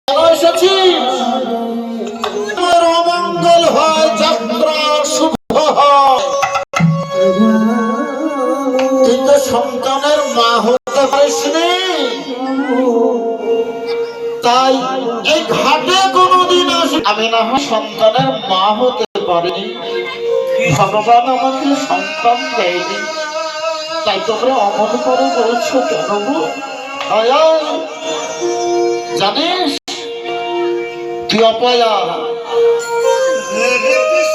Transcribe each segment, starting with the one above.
এসেছি অমঙ্গল হয়, যাত্রা শুভ হয়, কিন্তু সন্তানের মা হতে পারিস নি। তাই এই ঘাটে কোনোদিন আসি আমি না হয় সন্তানের মা হতে পারিনি, ভগবান আমাকে সন্তান দেয়নি, তাই তোমরা অমন করে বলছো কেন গো? জানিস তুই অপয়া,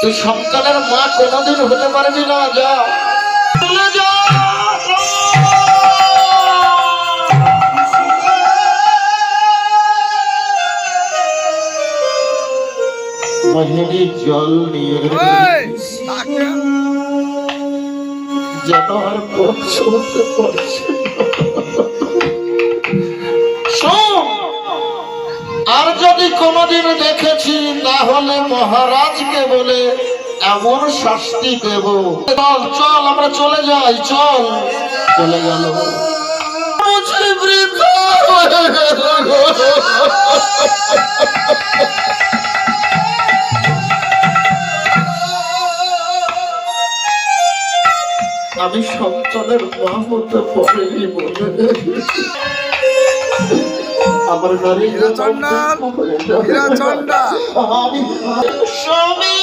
তুই সন্তানের মা কোনোদিন হতে পারবি না। যা মহিনী জল নিয়ে যেন আর পৌঁছতে পারছে। আর যদি কোনদিন দেখেছি তাহলে মহারাজকে বলে এমন শাস্তি দেব। চল চল আমরা চলে যাই, চল। চলে গেল। আমি সন্তানের মা হতে পারিনি বলে আমার গাড়ি স্বামী